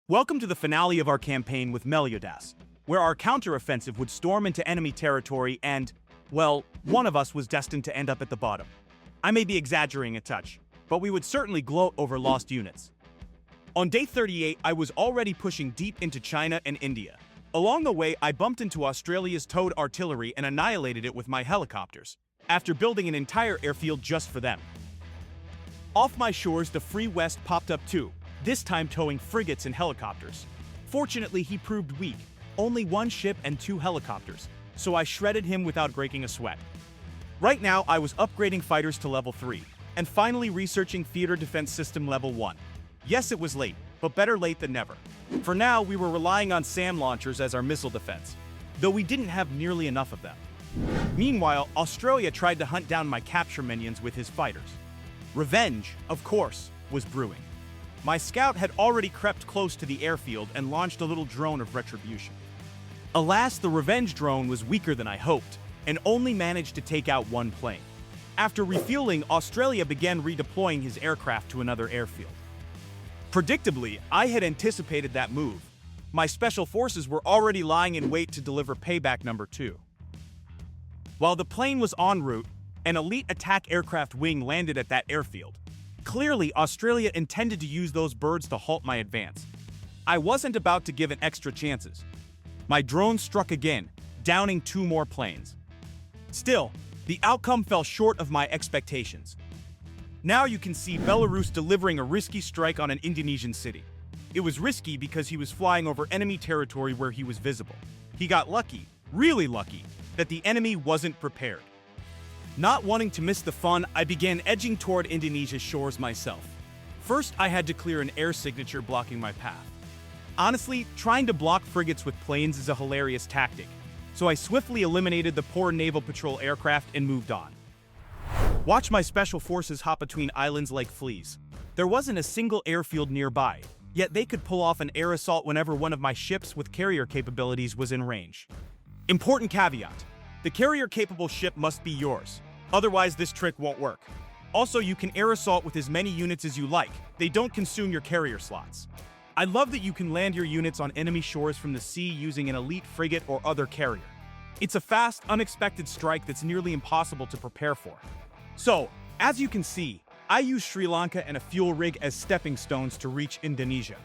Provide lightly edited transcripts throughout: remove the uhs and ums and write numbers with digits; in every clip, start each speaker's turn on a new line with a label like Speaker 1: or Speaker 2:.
Speaker 1: Welcome to the finale of our campaign with Meliodas, where our counteroffensive would storm into enemy territory and, well, one of us was destined to end up at the bottom. I may be exaggerating a touch, but we would certainly gloat over lost units. On day 38, I was already pushing deep into China and India. Along the way, I bumped into Australia's towed artillery and annihilated it with my helicopters, after building an entire airfield just for them. Off my shores, the Free West popped up too, this time towing frigates and helicopters. Fortunately, he proved weak, only one ship and 2 helicopters, so I shredded him without breaking a sweat. Right now, I was upgrading fighters to level 3, and finally researching theater defense system level 1. Yes, it was late, but better late than never. For now, we were relying on SAM launchers as our missile defense, though we didn't have nearly enough of them. Meanwhile, Australia tried to hunt down my capture minions with his fighters. Revenge, of course, was brewing. My scout had already crept close to the airfield and launched a little drone of retribution. Alas, the revenge drone was weaker than I hoped, and only managed to take out one plane. After refueling, Australia began redeploying his aircraft to another airfield. Predictably, I had anticipated that move. My special forces were already lying in wait to deliver payback number 2. While the plane was en route, an elite attack aircraft wing landed at that airfield. Clearly, Australia intended to use those birds to halt my advance. I wasn't about to give it extra chances. My drone struck again, downing 2 more planes. Still, the outcome fell short of my expectations. Now you can see Belarus delivering a risky strike on an Indonesian city. It was risky because he was flying over enemy territory where he was visible. He got lucky, really lucky, that the enemy wasn't prepared. Not wanting to miss the fun, I began edging toward Indonesia's shores myself. First, I had to clear an air signature blocking my path. Honestly, trying to block frigates with planes is a hilarious tactic, so I swiftly eliminated the poor naval patrol aircraft and moved on. Watch my special forces hop between islands like fleas. There wasn't a single airfield nearby, yet they could pull off an air assault whenever one of my ships with carrier capabilities was in range. Important caveat: the carrier-capable ship must be yours. Otherwise, this trick won't work. Also, you can air assault with as many units as you like. They don't consume your carrier slots. I love that you can land your units on enemy shores from the sea using an elite frigate or other carrier. It's a fast, unexpected strike that's nearly impossible to prepare for. So, as you can see, I use Sri Lanka and a fuel rig as stepping stones to reach Indonesia.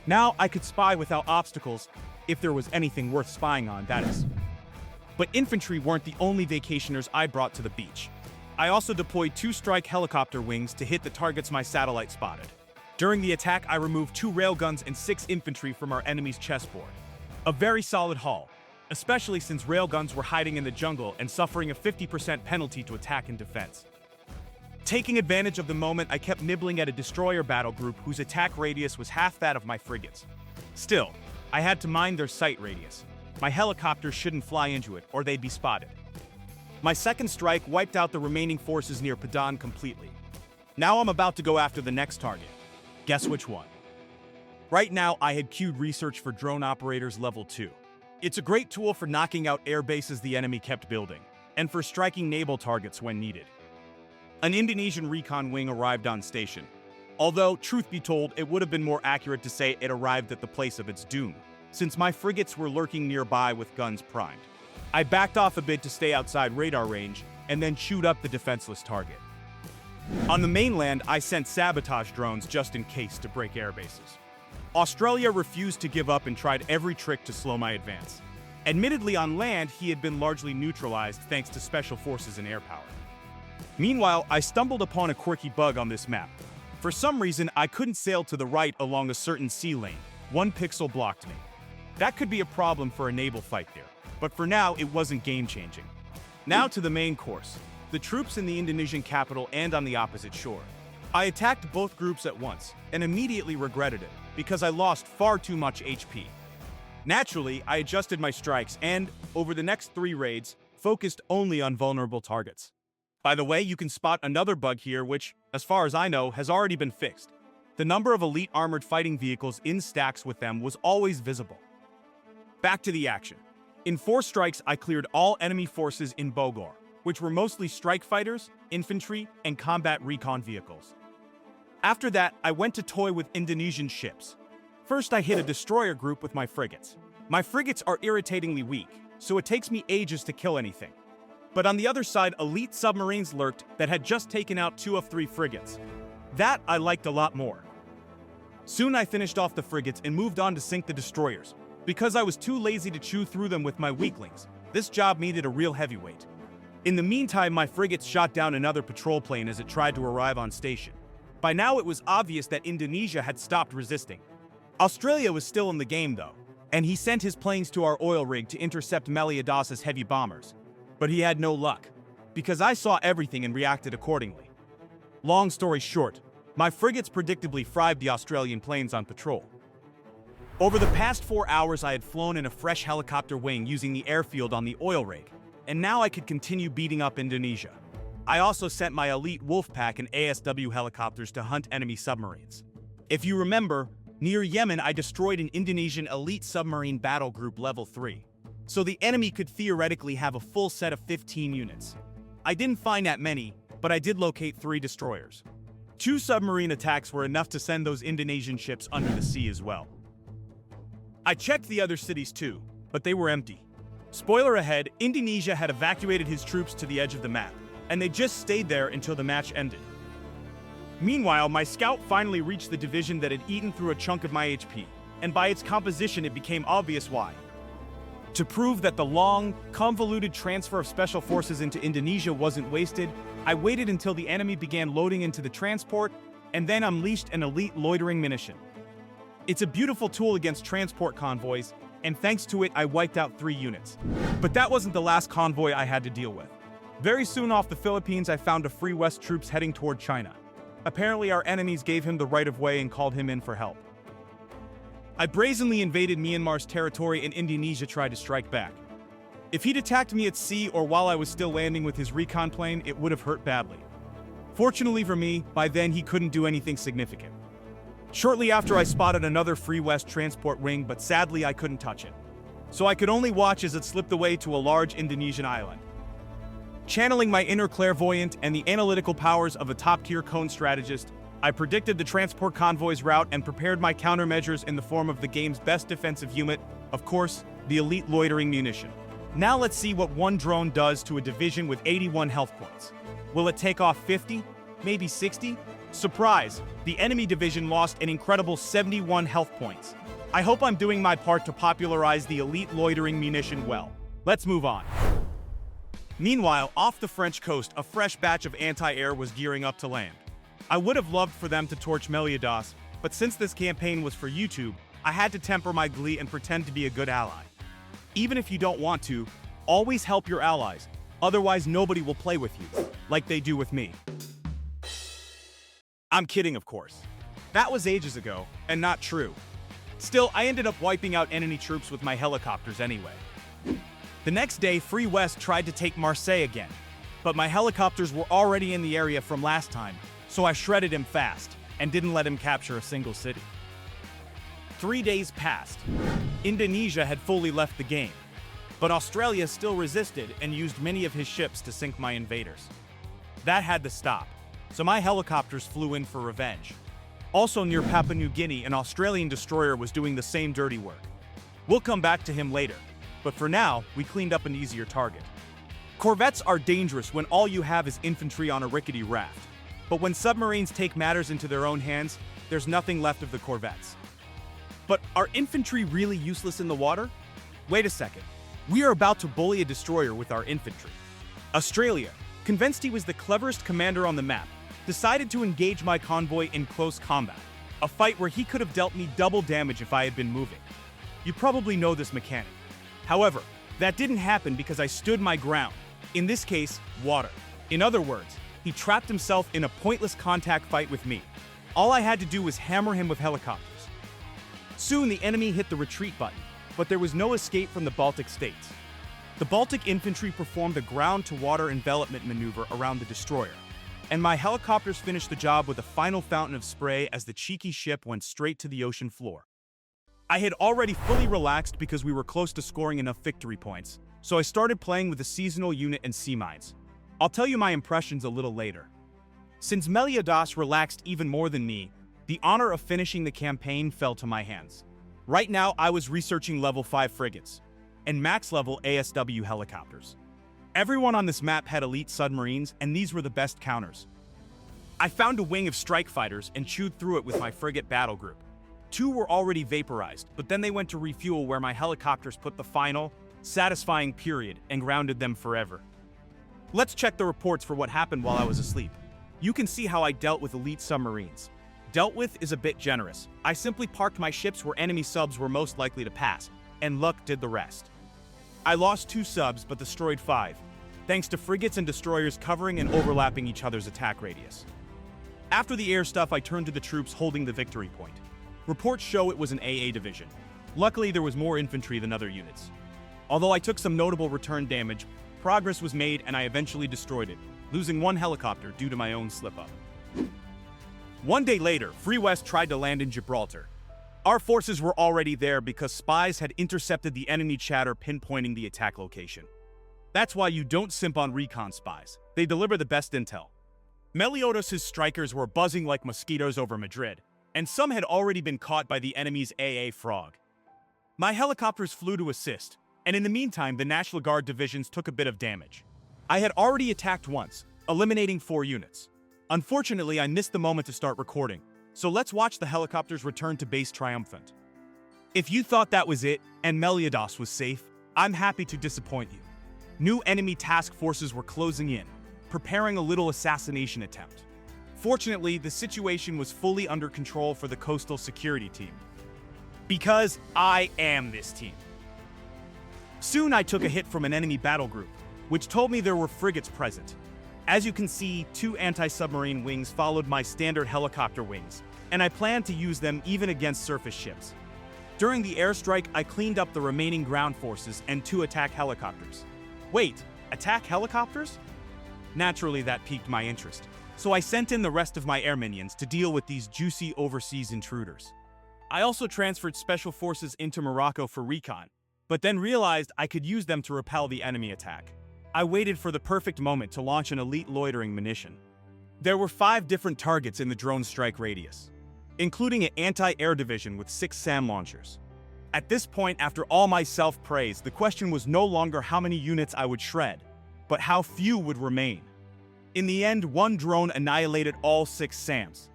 Speaker 1: Now I could spy without obstacles, if there was anything worth spying on, that is. But infantry weren't the only vacationers I brought to the beach. I also deployed 2 strike helicopter wings to hit the targets my satellite spotted. During the attack, I removed 2 railguns and 6 infantry from our enemy's chessboard. A very solid haul, especially since railguns were hiding in the jungle and suffering a 50% penalty to attack and defense. Taking advantage of the moment, I kept nibbling at a destroyer battle group whose attack radius was half that of my frigates. Still, I had to mind their sight radius. My helicopters shouldn't fly into it, or they'd be spotted. My second strike wiped out the remaining forces near Padang completely. Now I'm about to go after the next target. Guess which one? Right now, I had queued research for drone operators level 2. It's a great tool for knocking out air bases the enemy kept building, and for striking naval targets when needed. An Indonesian recon wing arrived on station. Although, truth be told, it would have been more accurate to say it arrived at the place of its doom, since my frigates were lurking nearby with guns primed. I backed off a bit to stay outside radar range, and then chewed up the defenseless target. On the mainland, I sent sabotage drones just in case to break air bases. Australia refused to give up and tried every trick to slow my advance. Admittedly, on land, he had been largely neutralized thanks to special forces and air power. Meanwhile, I stumbled upon a quirky bug on this map. For some reason, I couldn't sail to the right along a certain sea lane. 1 pixel blocked me. That could be a problem for a naval fight there, but for now, it wasn't game-changing. Now to the main course, the troops in the Indonesian capital and on the opposite shore. I attacked both groups at once, and immediately regretted it, because I lost far too much HP. Naturally, I adjusted my strikes and, over the next 3 raids, focused only on vulnerable targets. By the way, you can spot another bug here which, as far as I know, has already been fixed. The number of elite armored fighting vehicles in stacks with them was always visible. Back to the action. In 4 strikes, I cleared all enemy forces in Bogor, which were mostly strike fighters, infantry, and combat recon vehicles. After that, I went to toy with Indonesian ships. First, I hit a destroyer group with my frigates. My frigates are irritatingly weak, so it takes me ages to kill anything. But on the other side, elite submarines lurked that had just taken out 2 of 3 frigates. That I liked a lot more. Soon I finished off the frigates and moved on to sink the destroyers. Because I was too lazy to chew through them with my weaklings, this job needed a real heavyweight. In the meantime, my frigates shot down another patrol plane as it tried to arrive on station. By now it was obvious that Indonesia had stopped resisting. Australia was still in the game though, and he sent his planes to our oil rig to intercept Meliodas' heavy bombers. But he had no luck, because I saw everything and reacted accordingly. Long story short, my frigates predictably fried the Australian planes on patrol. Over the past 4 hours I had flown in a fresh helicopter wing using the airfield on the oil rig, and now I could continue beating up Indonesia. I also sent my elite Wolfpack and ASW helicopters to hunt enemy submarines. If you remember, near Yemen I destroyed an Indonesian elite submarine battle group level 3. So the enemy could theoretically have a full set of 15 units. I didn't find that many, but I did locate 3 destroyers. 2 submarine attacks were enough to send those Indonesian ships under the sea as well. I checked the other cities too, but they were empty. Spoiler ahead, Indonesia had evacuated his troops to the edge of the map, and they just stayed there until the match ended. Meanwhile, my scout finally reached the division that had eaten through a chunk of my HP, and by its composition it became obvious why. To prove that the long, convoluted transfer of special forces into Indonesia wasn't wasted, I waited until the enemy began loading into the transport, and then unleashed an elite loitering munition. It's a beautiful tool against transport convoys, and thanks to it I wiped out 3 units. But that wasn't the last convoy I had to deal with. Very soon off the Philippines I found a Free West troops heading toward China. Apparently our enemies gave him the right of way and called him in for help. I brazenly invaded Myanmar's territory and Indonesia tried to strike back. If he'd attacked me at sea or while I was still landing with his recon plane, it would have hurt badly. Fortunately for me, by then he couldn't do anything significant. Shortly after I spotted another Free West transport wing, but sadly I couldn't touch it. So I could only watch as it slipped away to a large Indonesian island. Channeling my inner clairvoyant and the analytical powers of a top-tier cone strategist, I predicted the transport convoy's route and prepared my countermeasures in the form of the game's best defensive unit, of course, the elite loitering munition. Now let's see what one drone does to a division with 81 health points. Will it take off 50? Maybe 60? Surprise! The enemy division lost an incredible 71 health points. I hope I'm doing my part to popularize the elite loitering munition well. Let's move on. Meanwhile, off the French coast, a fresh batch of anti-air was gearing up to land. I would have loved for them to torch Meliodas, but since this campaign was for YouTube, I had to temper my glee and pretend to be a good ally. Even if you don't want to, always help your allies, otherwise nobody will play with you, like they do with me. I'm kidding, of course. That was ages ago, and not true. Still, I ended up wiping out enemy troops with my helicopters anyway. The next day, Free West tried to take Marseille again, but my helicopters were already in the area from last time, so I shredded him fast and didn't let him capture a single city. 3 days passed. Indonesia had fully left the game, but Australia still resisted and used many of his ships to sink my invaders. That had to stop, so my helicopters flew in for revenge. Also near Papua New Guinea, an Australian destroyer was doing the same dirty work. We'll come back to him later, but for now, we cleaned up an easier target. Corvettes are dangerous when all you have is infantry on a rickety raft. But when submarines take matters into their own hands, there's nothing left of the corvettes. But are infantry really useless in the water? Wait a second. We are about to bully a destroyer with our infantry. Australia, convinced he was the cleverest commander on the map, decided to engage my convoy in close combat, a fight where he could have dealt me double damage if I had been moving. You probably know this mechanic. However, that didn't happen because I stood my ground, in this case, water. In other words, he trapped himself in a pointless contact fight with me. All I had to do was hammer him with helicopters. Soon the enemy hit the retreat button, but there was no escape from the Baltic States. The Baltic infantry performed a ground-to-water envelopment maneuver around the destroyer, and my helicopters finished the job with a final fountain of spray as the cheeky ship went straight to the ocean floor. I had already fully relaxed because we were close to scoring enough victory points, so I started playing with the seasonal unit and sea mines. I'll tell you my impressions a little later. Since Meliodas relaxed even more than me, The honor of finishing the campaign fell to my hands. Right now, I was researching level 5 frigates and max level ASW helicopters. Everyone on this map had elite submarines, and these were the best counters. I found a wing of strike fighters and chewed through it with my frigate battle group. 2 were already vaporized, but then they went to refuel where my helicopters put the final, satisfying period and grounded them forever. Let's check the reports for what happened while I was asleep. You can see how I dealt with elite submarines. Dealt with is a bit generous. I simply parked my ships where enemy subs were most likely to pass, and luck did the rest. I lost 2 subs but destroyed 5, thanks to frigates and destroyers covering and overlapping each other's attack radius. After the air stuff, I turned to the troops holding the victory point. Reports show it was an AA division. Luckily, there was more infantry than other units. Although I took some notable return damage, progress was made and I eventually destroyed it, losing 1 helicopter due to my own slip-up. One day later, Free West tried to land in Gibraltar. Our forces were already there because spies had intercepted the enemy chatter pinpointing the attack location. That's why you don't simp on recon spies. They deliver the best intel. Meliodas' strikers were buzzing like mosquitoes over Madrid, and some had already been caught by the enemy's AA frog. My helicopters flew to assist, and in the meantime, the National Guard divisions took a bit of damage. I had already attacked once, eliminating 4 units. Unfortunately, I missed the moment to start recording, so let's watch the helicopters return to base triumphant. If you thought that was it, and Meliodas was safe, I'm happy to disappoint you. New enemy task forces were closing in, preparing a little assassination attempt. Fortunately, the situation was fully under control for the coastal security team. Because I am this team. Soon I took a hit from an enemy battle group, which told me there were frigates present. As you can see, 2 anti-submarine wings followed my standard helicopter wings, and I planned to use them even against surface ships. During the airstrike, I cleaned up the remaining ground forces and 2 attack helicopters. Wait, attack helicopters? Naturally, that piqued my interest, so I sent in the rest of my air minions to deal with these juicy overseas intruders. I also transferred special forces into Morocco for recon, but then realized I could use them to repel the enemy attack. I waited for the perfect moment to launch an elite loitering munition. There were 5 different targets in the drone strike radius, including an anti-air division with 6 SAM launchers. At this point, after all my self-praise, the question was no longer how many units I would shred, but how few would remain. In the end, 1 drone annihilated all 6 SAMs.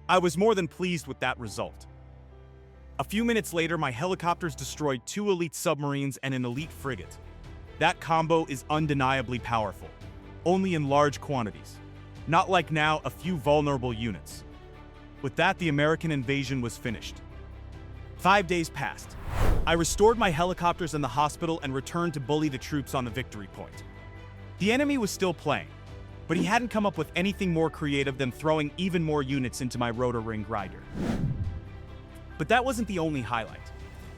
Speaker 1: I was more than pleased with that result. A few minutes later, my helicopters destroyed 2 elite submarines and an elite frigate. That combo is undeniably powerful, only in large quantities. Not like now, a few vulnerable units. With that, the American invasion was finished. 5 days passed. I restored my helicopters in the hospital and returned to bully the troops on the victory point. The enemy was still playing, but he hadn't come up with anything more creative than throwing even more units into my rotor ring grinder. But that wasn't the only highlight.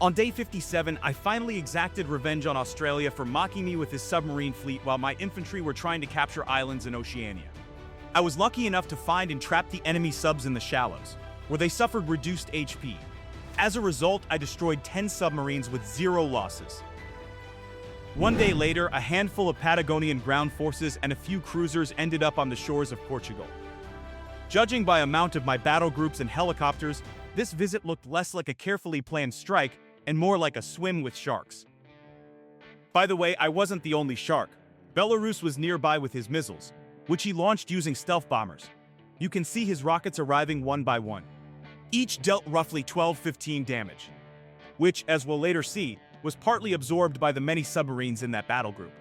Speaker 1: On day 57, I finally exacted revenge on Australia for mocking me with his submarine fleet while my infantry were trying to capture islands in Oceania. I was lucky enough to find and trap the enemy subs in the shallows, where they suffered reduced HP. As a result, I destroyed 10 submarines with 0 losses. One day later, a handful of Patagonian ground forces and a few cruisers ended up on the shores of Portugal. Judging by amount of my battle groups and helicopters, this visit looked less like a carefully planned strike and more like a swim with sharks. By the way, I wasn't the only shark. Belarus was nearby with his missiles, which he launched using stealth bombers. You can see his rockets arriving one by one. Each dealt roughly 12-15 damage, which, as we'll later see, was partly absorbed by the many submarines in that battle group.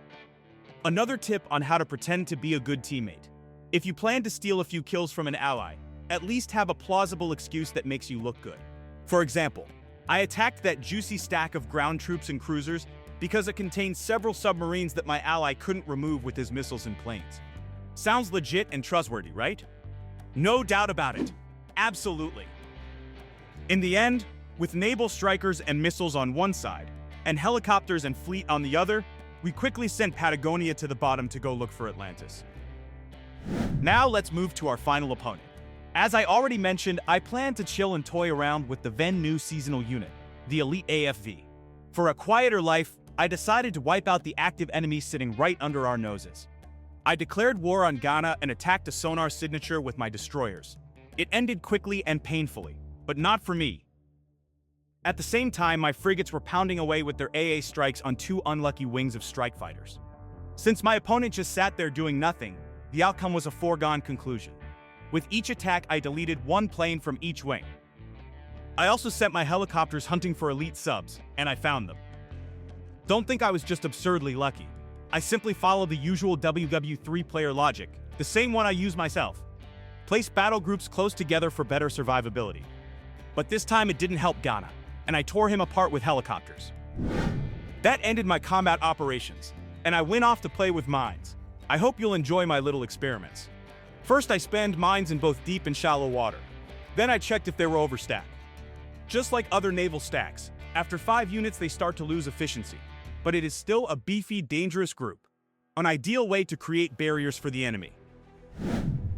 Speaker 1: Another tip on how to pretend to be a good teammate. If you plan to steal a few kills from an ally, at least have a plausible excuse that makes you look good. For example, I attacked that juicy stack of ground troops and cruisers because it contained several submarines that my ally couldn't remove with his missiles and planes. Sounds legit and trustworthy, right? No doubt about it. Absolutely. In the end, with naval strikers and missiles on one side, and helicopters and fleet on the other, we quickly sent Patagonia to the bottom to go look for Atlantis. Now let's move to our final opponent. As I already mentioned, I plan to chill and toy around with the then new seasonal unit, the Elite AFV. For a quieter life, I decided to wipe out the active enemies sitting right under our noses. I declared war on Ghana and attacked a sonar signature with my destroyers. It ended quickly and painfully, but not for me. At the same time, my frigates were pounding away with their AA strikes on two unlucky wings of strike fighters. Since my opponent just sat there doing nothing, the outcome was a foregone conclusion. With each attack, I deleted one plane from each wing. I also sent my helicopters hunting for elite subs, and I found them. Don't think I was just absurdly lucky. I simply followed the usual WW3 player logic, the same one I use myself. Place battle groups close together for better survivability. But this time it didn't help Ghana, and I tore him apart with helicopters. That ended my combat operations, and I went off to play with mines. I hope you'll enjoy my little experiments. First, I spanned mines in both deep and shallow water. Then I checked if they were overstacked. Just like other naval stacks, after 5 units they start to lose efficiency. But it is still a beefy, dangerous group. An ideal way to create barriers for the enemy.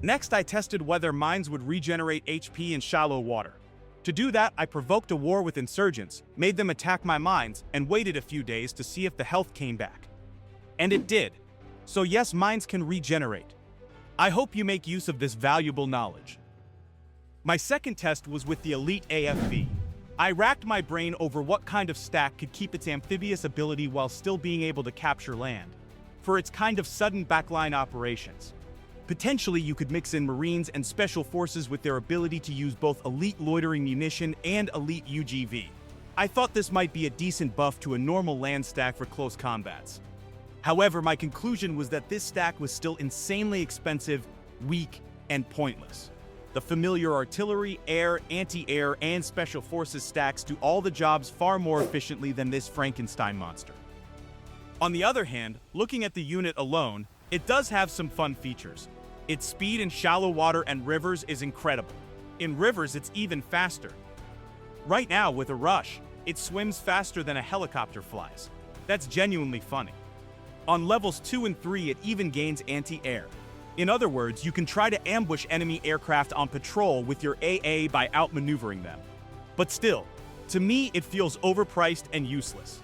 Speaker 1: Next, I tested whether mines would regenerate HP in shallow water. To do that, I provoked a war with insurgents, made them attack my mines, and waited a few days to see if the health came back. And it did. So yes, mines can regenerate. I hope you make use of this valuable knowledge. My second test was with the elite AFV. I racked my brain over what kind of stack could keep its amphibious ability while still being able to capture land, for its kind of sudden backline operations. Potentially, you could mix in Marines and Special Forces with their ability to use both elite loitering munition and elite UGV. I thought this might be a decent buff to a normal land stack for close combats. However, my conclusion was that this stack was still insanely expensive, weak, and pointless. The familiar artillery, air, anti-air, and Special Forces stacks do all the jobs far more efficiently than this Frankenstein monster. On the other hand, looking at the unit alone, it does have some fun features. Its speed in shallow water and rivers is incredible. In rivers, it's even faster. Right now, with a rush, it swims faster than a helicopter flies. That's genuinely funny. On levels 2 and 3, it even gains anti-air. In other words, you can try to ambush enemy aircraft on patrol with your AA by outmaneuvering them. But still, to me, it feels overpriced and useless.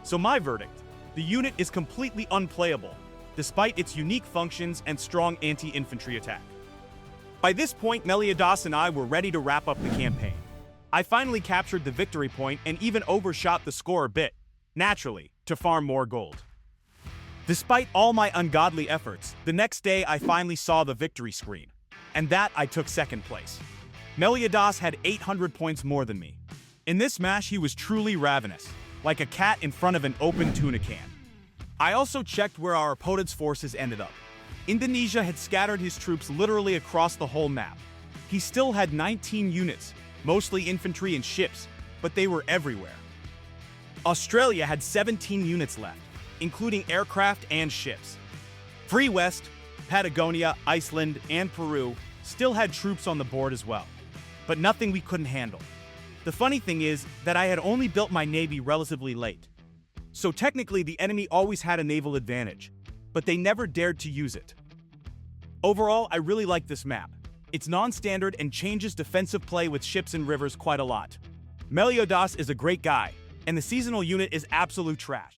Speaker 1: So my verdict, the unit is completely unplayable, despite its unique functions and strong anti-infantry attack. By this point, Meliodas and I were ready to wrap up the campaign. I finally captured the victory point and even overshot the score a bit, naturally, to farm more gold. Despite all my ungodly efforts, the next day I finally saw the victory screen, and that I took second place. Meliodas had 800 points more than me. In this match, he was truly ravenous, like a cat in front of an open tuna can. I also checked where our opponent's forces ended up. Indonesia had scattered his troops literally across the whole map. He still had 19 units, mostly infantry and ships, but they were everywhere. Australia had 17 units left, including aircraft and ships. Free West, Patagonia, Iceland, and Peru still had troops on the board as well, but nothing we couldn't handle. The funny thing is that I had only built my navy relatively late. So technically the enemy always had a naval advantage, but they never dared to use it. Overall, I really like this map. It's non-standard and changes defensive play with ships and rivers quite a lot. Meliodas is a great guy, and the seasonal unit is absolute trash.